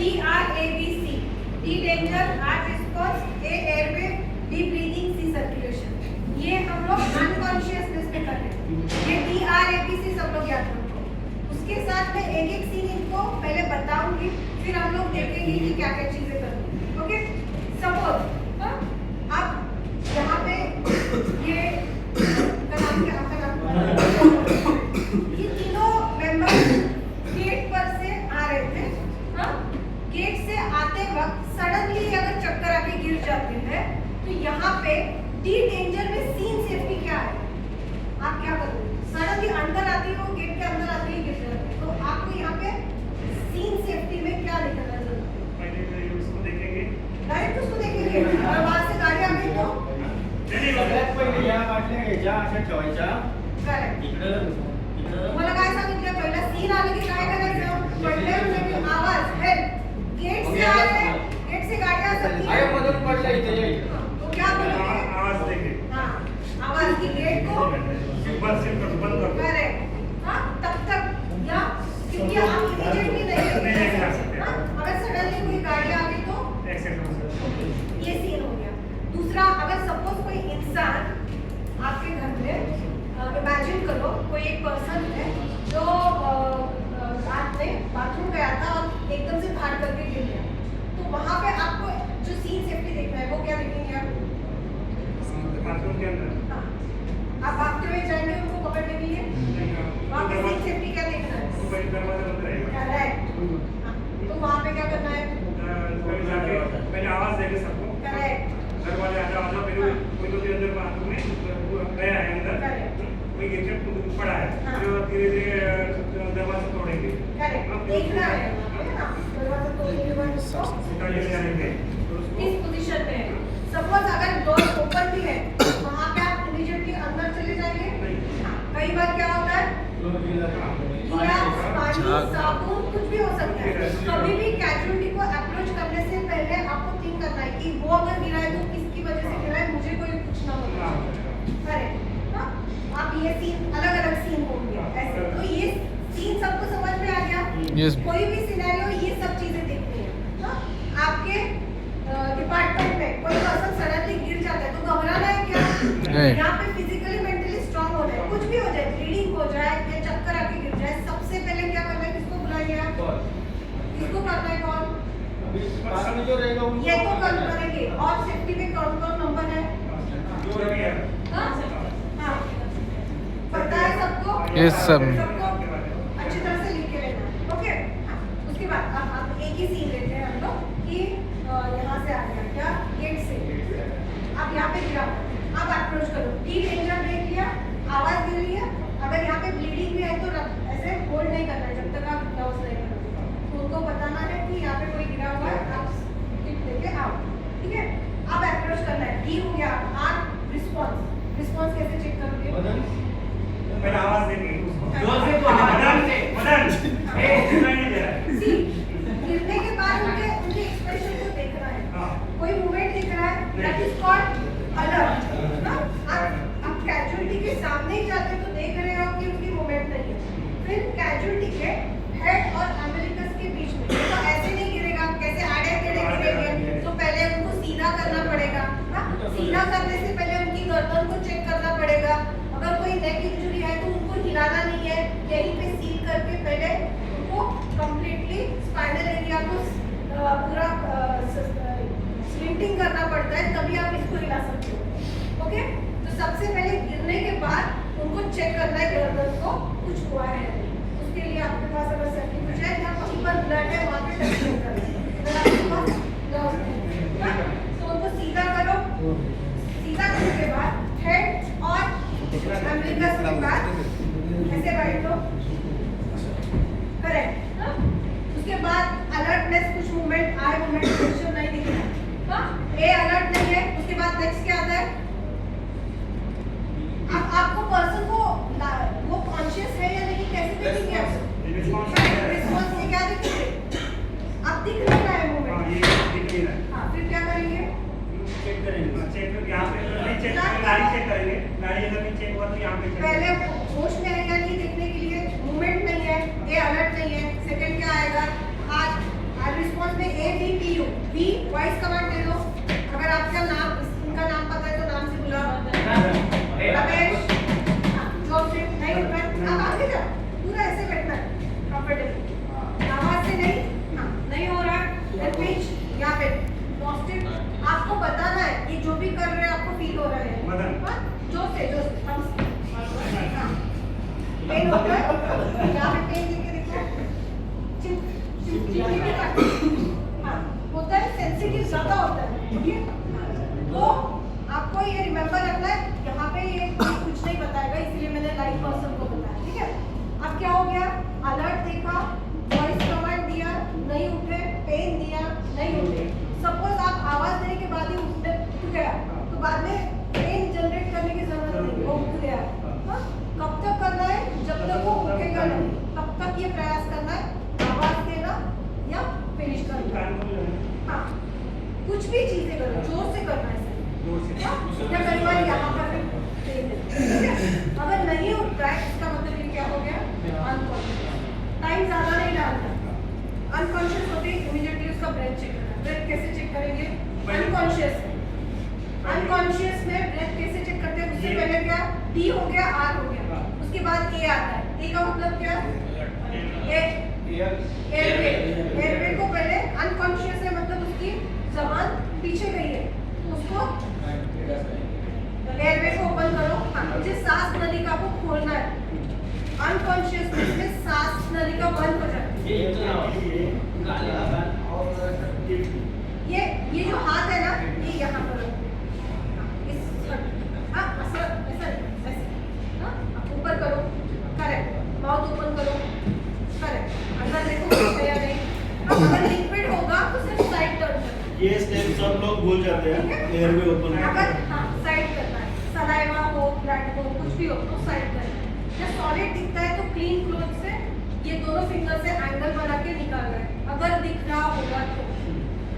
DRABC, D danger, R response, A airway, D breathing, C circulation. ये हम लोग unconsciousness में कर रहे हैं। ये DRABC सब लोग याद रखो। उसके साथ में एक एक सीन इनको पहले बताऊंगी, फिर हम लोग देखेंगे कि क्या क्या चीजें करनी है। ओके, सपोज अब यहाँ पे ये ये तीनों मेंबर गेट पर से आ रहे थे। गेट से आते वक्त सडनली अगर चक्कर आके गिर जाते हैं तो यहाँ पे डी डेंजर में सीन सेफ्टी क्या है, आप क्या करोगे? सडनली अंदर आती हो, गेट के अंदर आते ही गिर जाते हैं, तो आपको यहाँ पे सीन सेफ्टी में क्या लिखना है? पहले उसको देखेंगे, डायरेक्ट उसको देखेंगे और वहां से गाड़ी आ गई तो सगळ्यात पहिले या वाटल्या घ्यायच्या अशा ठेवायच्या। करेक्ट। इकडं मला काय सांगितलं, पहिला सीन आले की काय करायचं? पडले म्हणजे आवाज है, गेट से आ रहे हैं, गेट से गाड़ी आ सकती है, मदद पडला इथे, तो क्या बोलोगे? आवाज देंगे। हां, आवाज की गेट को बंद कर। करेक्ट। हां, तब तक या क्योंकि आप इमीडिएटली नहीं कर सकते। अगर सडनली कोई गाड़ी आ गई तो ये सीन हो गया। दूसरा, अगर सपोज कोई इंसान आपके घर में, इमेजिन करो कोई एक पर्सन है जो रात में बाथरूम गया था और एकदम से भाग करके गिर गया, तो वहां पे आपको जो सीन सेफ्टी देखना है वो क्या देखेंगे आप? बाथरूम के अंदर आप भागते हुए जाएंगे उनको पकड़ने के लिए, वहां पे सीन सेफ्टी क्या देखना है? दरवाजा बंद रहेगा। करेक्ट। तो वहां पे क्या करना है? पहले आवाज देंगे सबको। करेक्ट। दरवाजा आजा मेरे कोई तो अंदर बाथरूम में गया है, अंदर कोई गिर के पड़ा है, तो धीरे-धीरे दरवाजा तोड़ेंगे। करेक्ट। देखना है ना, दरवाजा तोड़ने के बाद उसको जाएंगे इस पोजीशन में। सपोज अगर डोर ओपन भी है तो वहां पे आप इमीडिएटली अंदर चले जाएंगे। कई बार क्या होता है, गीला पानी, साबुन कुछ भी हो सकता है, कभी भी कैजुअलिटी को अप्रोच करने से पहले आपको थिंक करना है कि वो अगर गिरा है तो किसकी वजह से गिरा है, मुझे कोई कुछ ना हो। करेक्ट। हाँ, आप ये सीन अलग अलग सीन होंगे ऐसे, तो ये सीन सबको समझ में आ गया? yes. कोई भी सिनेरियो ये सब चीजें देखनी है। हाँ? आपके डिपार्टमेंट में कोई पर्सन सडनली गिर जाता है तो घबराना है क्या? यहाँ पे फिजिकली मेंटली स्ट्रांग होना है, कुछ भी हो जाए, ब्लीडिंग हो जाए या चक्कर आके गिर जाए, सबसे पहले क्या करना है? किसको बुलाएंगे आप? किसको करना है? कौन? जो रहेगा ये तो कल करेंगे। और सेफ्टी में कौन कौन नंबर है? हाँ, पता है सबको? Yes sir. सबको अच्छी तरह से लिख के लेना। ओके, उसके बाद आप एक ही सीन लेते हैं हम लोग कि यहाँ से आ गया क्या, गेट से आप यहाँ पे गिरा, आप अप्रोच करो, डी डेंजर देख लिया, आवाज दे लिया, अगर यहाँ पे ब्लीडिंग भी है तो ऐसे होल्ड नहीं करना है जब तक आप ग्लव्स नहीं करोगे, तो उनको बताना है कि यहाँ पे कोई गिरा हुआ है, आप किट लेके आओ। ठीक है, अब अप्रोच करना है। डी हो गया। आर रिस्पॉन्स, रिस्पॉन्स कैसे चेक करोगे? पहले आवाज देंगे उसको, जोर से तो मदन सी गिरने के बाद उनके एक्सप्रेशन को देखना है। कोई मूवमेंट दिख रहा है, दैट इज कॉल्ड अलर्ट। आप कैजुअलिटी के सामने ही जाते तो देख रहे हो कि उनकी मूवमेंट नहीं है, फिर कैजुअलिटी के हेड और अमेरिकस के बीच में तो ऐसे नहीं गिरेगा, कैसे आड़े टेढ़े गिरेंगे, तो पहले उनको सीधा करना पड़ेगा। सीधा करने से पहले उनकी गर्दन को चेक करना पड़ेगा, अगर कोई नेक इंजरी है तो उनको हिलाना नहीं है, यहीं पे सील करके पहले उनको कंप्लीटली स्पाइनल एरिया को पूरा स्लिंटिंग करना पड़ता है, तभी आप इसको हिला सकते हो। ओके, तो सबसे पहले गिरने के बाद उनको चेक करना है गर्दन को कुछ हुआ है नहीं, उसके लिए आपके पास अगर सर्टिफिकेट है या कहीं पर ब्लड है वहाँ पे टेस्ट करना है, अगर आपके पास ग्लव्स है तो उनको सीधा करो। सीधा करने के बाद हेड और अमेरिकस के बाद ऐसे बैठो। करेक्ट। उसके बाद अलर्टनेस, कुछ मूवमेंट आई मूवमेंट पोजीशन नहीं दिख रहा, ए अलर्ट नहीं है। उसके बाद नेक्स्ट क्या आता है? अब आपको पर्सन को वो कॉन्शियस है या नहीं कैसे देखेंगे आप? रिस्पॉन्स में क्या दिखेंगे? अब दिख नहीं रहा है मूवमेंट। हाँ, फिर क्या करेंगे? चेक करेंगे, चेक यहाँ पे नहीं चेक करेंगे, गाड़ी चेक करेंगे, गाड़ी अगर नहीं चेक हुआ तो यहाँ पे पहले होश में है या नहीं देखने के लिए, मूवमेंट नहीं है, ये अलर्ट नहीं है। सेकंड क्या आएगा? आज रिस्पॉन्स में ABPU, B वॉइस कमांड दे दो। अगर आपका नाम इनका नाम पता है तो नाम से बुलाओ। रमेश, जोसेफ, नहीं उठ रहा, आप आगे जाओ, पूरा ऐसे बैठना है कंफर्टेबल, आवाज से नहीं। हाँ, नहीं हो रहा है पिच, यहाँ पे पॉजिटिव आपको बताना है, ये जो भी कर रहे हैं आपको फील हो रहा है। हाँ, जोश से हम पेन होता है, यहाँ पे पेन देख के देखो, हाँ होता है, सेंसिटिव ज्यादा होता है, ठीक है। तो आपको ये रिमेम्बर रखना है, यहाँ पे ये कुछ नहीं बताएगा, इसलिए मैंने लाइव पर्सन को बताया, ठीक है। अब क्या हो गया, अलर्ट देखा, वॉइस कमांड दिया, नहीं उठे, पेन दिया, नहीं उठे। सपोज आप आवाज देने के बाद ही उठ गया, तो बाद में पेन जनरेट करने की जरूरत नहीं, वो उठ गया। हाँ? कब तक करना है, जब तक वो उठेगा नहीं, तब तक ये प्रयास करना है, आवाज देना या फिनिश करना। हाँ, कुछ भी चीजें करो, जोर से करना है सर, या कई बार यहाँ पर भी पेन है, ठीक है। अगर नहीं उठता है, इसका मतलब ये क्या हो गया, अनकॉन्शियस। टाइम ज्यादा नहीं डालना, अनकॉन्शियस होते ही इमीडिएटली उसका ब्रेथ चेक करना। ब्रेथ कैसे चेक करेंगे, अनकॉन्शियस अनकॉन्शियस में ब्रेथ कैसे चेक करते हैं, उससे पहले क्या डी हो गया, आर हो गया, उसके बाद ए आता है। ए का मतलब क्या, एयरवे को पहले अनकॉन्शियस है, मतलब उसकी जबान पीछे गई है, उसको एयरवे को ओपन करो। हाँ, मुझे सांस नलिका को खोलना है, अनकॉन्शियसनेस में सांस नलिका बंद हो जाती है। ये जो हाथ है ना, ये यहाँ पर ऊपर करो, करेक्ट, माउथ ओपन करो, करेक्ट, अंदर देखो या नहीं। अब अगर लिक्विड होगा तो सिर्फ साइड टर्न करना, ये स्टेप सब लोग भूल जाते हैं, एयरवे ओपन अगर हाँ साइड करना है, सलाइवा हो, ब्लड हो, कुछ भी हो तो साइड करना है। जब सॉलिड दिखता है तो क्लीन क्लॉथ से ये दोनों फिंगर से एंगल बना के निकाल रहे हैं, अगर दिख रहा होगा तो,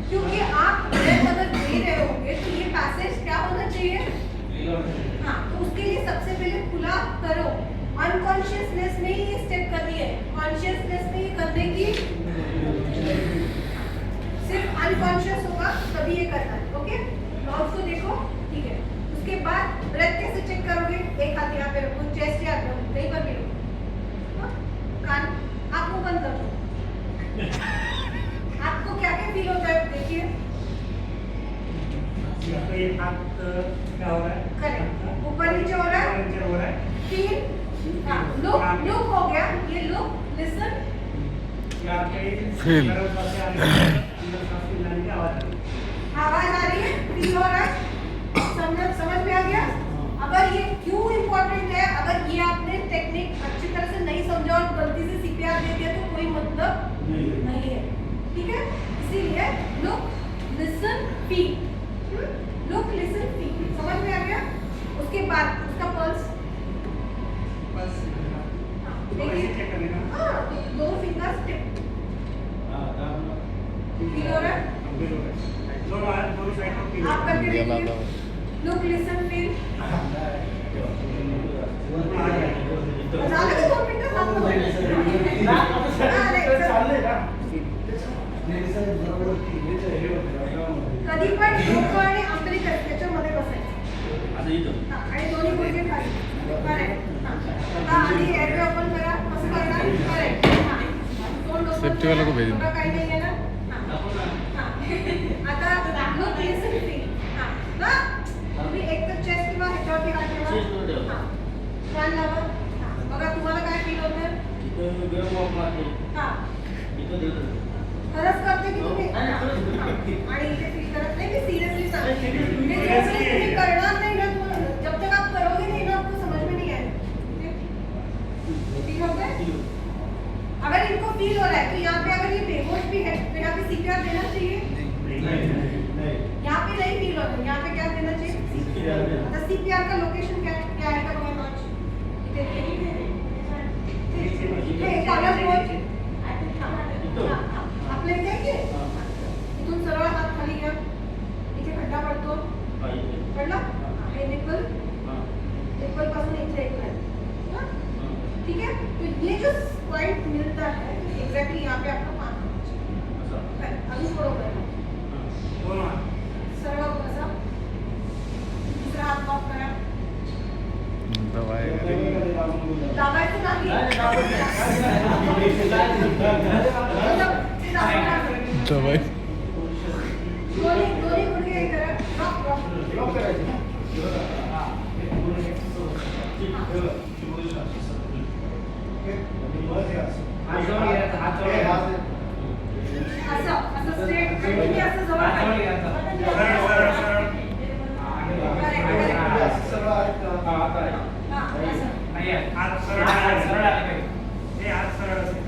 क्योंकि आप ब्रेथ अगर दे रहे होंगे तो ये पैसेज क्या होना चाहिए। हाँ, तो उसके लिए सबसे पहले खुला करो, अनकॉन्शियसनेस में ही ये स्टेप करनी है, कॉन्शियसनेस में ये करने की, सिर्फ अनकॉन्शियस होगा तभी ये करना है। ओके, माउथ को देखो, ठीक है। उसके बाद ब्रेथ कैसे चेक करोगे, एक हाथ यहाँ पे रखो, चेस्ट या कहीं पर भी रखो, कान, आप मुंह बंद कर दो। आपको क्या क्या फील होता है, देखिए ये हाथ क्या हो रहा है, करेक्ट, ऊपर नीचे हो रहा है, फील, हाँ, लुक हो गया, ये लुक, लिसन, फील, आवाज आ रही है, फील हो रहा है, समझ में आ गया। अगर ये क्यों इम्पोर्टेंट है, अगर ये आपने टेक्निक अच्छी तरह से नहीं समझा और गलती से CPR दे दिया तो कोई मतलब नहीं है, ठीक है। इसीलिए look, listen, feel, look, listen, feel, समझ में आ गया। उसके बाद उसका पल्स, देखिए, हाँ, दो फिंगर्स टिप, फील हो रहा है, आप करके देखिए, लुक, लिसन, फील, बता लगे 2 मिनट कधी पण डोकं आणि आंतरिक त्याच्यामध्ये बसायचं आणि दोन्ही गुडघे खाली, करेक्ट। आता आधी एअरवे ओपन करा, कसं करणार, करेक्ट, हां, दोन डोकं सेफ्टी वाला को भेज दो, काही नाही आहे ना, हां, आता लुक, लिसन, फील, हां ना, तुम्ही एक तर चेस्ट किंवा ह्याच्यावरती हात ठेवा, हां, कान लावा, हां, बघा तुम्हाला काय फील होतं, हां, खरंच करते की तुम्ही, आणि इथे फील करत नाही, मी सिरियसली सांगते, तुम्ही करणार नाही ना, जब तक आप करोगे नहीं ना आपको समझ में नहीं आएगा, ठीक होता है। अगर इनको फील हो रहा है तो यहाँ पे अगर ये बेहोश भी है तो यहाँ पे CPR देना चाहिए, यहाँ पे नहीं फील हो रहा है, यहाँ पे क्या देना चाहिए, तो CPR का लोकेशन क्या है, आपले काय इथून सरळ हात खाली घ्या, इथे खड्डा पडतो, पडला, हे निप्पल पासून इथे एक लाइन, ठीक है। तो ये जो पॉइंट मिलता है एग्जैक्टली यहाँ पे आपका 5 होना चाहिए, अभी अच्छा भाई दोन्ही दोन्ही गुडघे हे करा लॉक असं असं स्ट्रेट तुम्ही असं जवळ हात सरळ आले. हे हात सरळ असेल.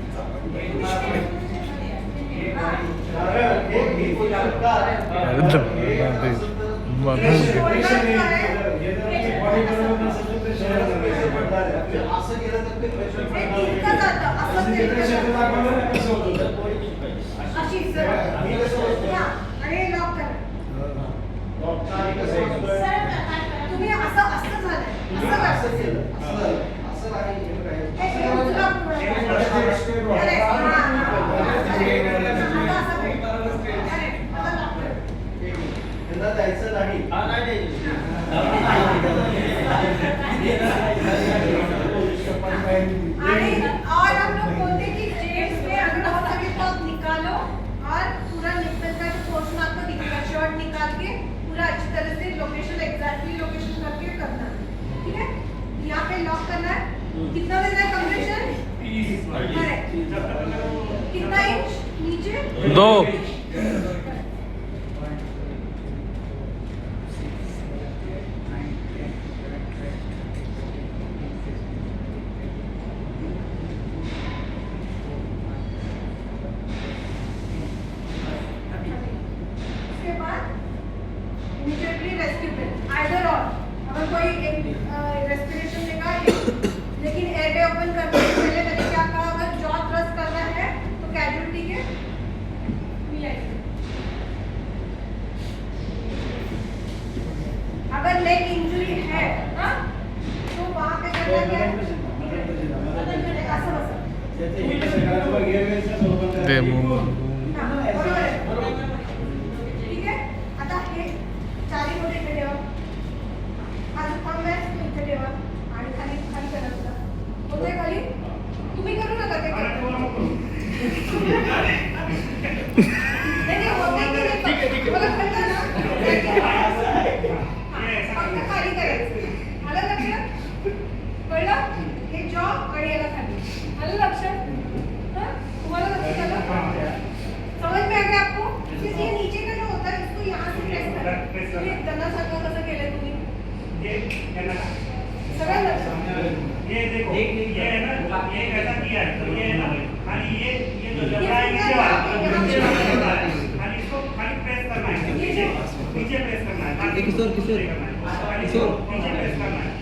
तुम्ही असं असं झालंय जायचं नाही और हम लोग बोलते हैं कि जेंट्स में अगर बहुत सारे पग निकालो और पूरा निप्पल का जो पोर्शन आपको दिखेगा शर्ट निकाल के पूरा अच्छी तरह से लोकेशन एग्जैक्टली लोकेशन करके करना है ठीक है यहाँ पे लॉक करना है कितना देना है कंप्रेशन कितना इंच नीचे 2 इमीडिएटली रेस्क्यू पे आइदर और अगर कोई एक रेस्पिरेशन लेगा लेकिन एयरवे ओपन करने से पहले मैंने क्या कहा अगर जॉ थ्रस्ट करना है तो कैजुअलिटी के मिलेंगे अगर लेग इंजरी है हाँ तो वहाँ पे करना क्या है असं बसा दे मग हां बरोबर आहे ठीक आहे आता हे चारी बोटे इथे ठेवा हा जो थंब आहे तो इथे ठेवा आणि खाली खाली करा तुला होते खाली तुम्ही करू नका ते करा नाही होते की नाही मला कळलं ना फक्त खाली करायचं आलं लक्षात कळलं हे जॉ आणि याला खाली आलं लक्षात हां तुम्हाला लक्षात आलं समझ में आ गया आपको क्योंकि ये नीचे का जो होता है इसको यहाँ से प्रेस करना ये दनासारखं कसं केलंय तुम्ही ये करना है. सगळं लक्षात ये देखो ये है ना ये कैसा किया है तो ये है ना खाली ये जो जबड़ा है नीचे वाला जबड़ा है खाली इसको खाली प्रेस करना है नीचे प्रेस करना है किशोर नीचे प्रेस करना है.